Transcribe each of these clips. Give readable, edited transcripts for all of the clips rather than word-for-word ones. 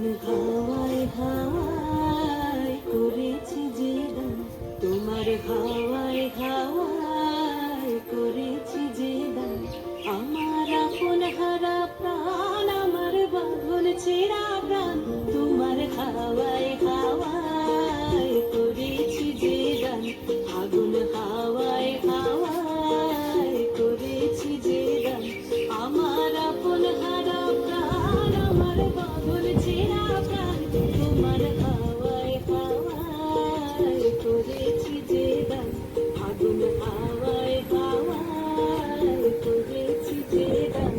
হাওয়ায় হাওয়ায় করেছি যে দান, তোমার হাওয়ায় হাওয়ায় করেছি যে দান। আমার আপন হারা প্রাণ, আমার বাঁধন ছেঁড়া প্রাণ, তোমার হাওয়ায় হাওয়ায় করেছি যে দান। আগুন হাওয়ায় হাওয়ায় করেছি যে দান। আমার আপন হারা প্রাণ, আমার বাঁধন ছেঁড়া প্রাণ, তোমার হাওয়ায় হাওয়ায় করেছি যে দান। আগুন হাওয়ায় হাওয়ায় করেছি যে দান।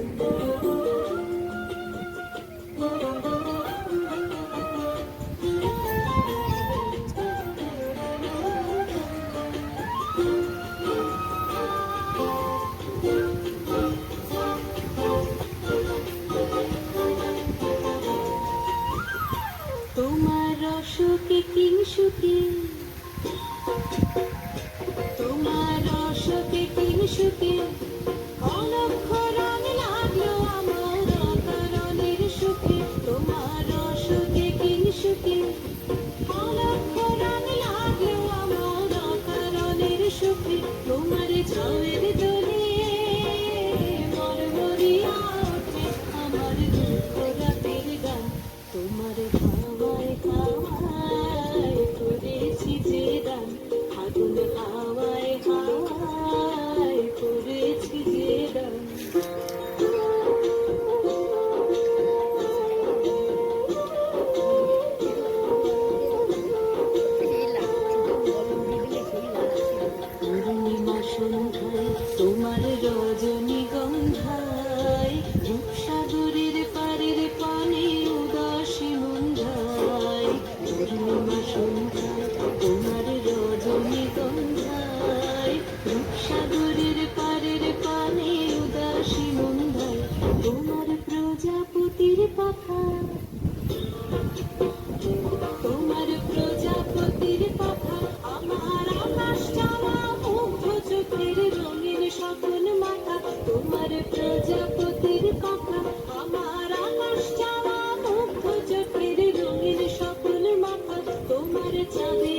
তোমার অসুখে কিংসুখে, তোমার অসুখে কিংসুখে অলক্ষ রং লাগলো আমার অকারণের সুখে। তোমার অসুখে কিংসুখে অলক্ষ রং লাগলো আমার অকারণের সুখে। তোমার ছাওয়ের দোলে মরমরিয়া ওঠে আমার দুঃখ রাতের গান। তোমার হাওয়ায় হাওয়ায় করেছি যে দান। আগুন হাওয়ায় হাওয়ায় করেছি যে দান। পূর্ণিমা সন্ধ্যায় তোমার রজনীগন্ধায়, রূপসাগরের পারের পানে উদাসী মন্ধায়। পূর্ণিমা সন্ধ্যায় তোমার রজনীগন্ধায়, রূপসাগরের পারের পানে উদাসী মন্ধায়। তোমার প্রজাপতির পাখা, তোমার প্রজাপতির পাখা আমার আকাশ চাওয়া মুগ্ধ চোখের রঙিন স্বপন মাথা। তোমার প্রজাপতির পাখা আমার আকাশ চাওয়া মুগ্ধ চোখের রঙিন স্বপন মাথা। তোমার চাঁদে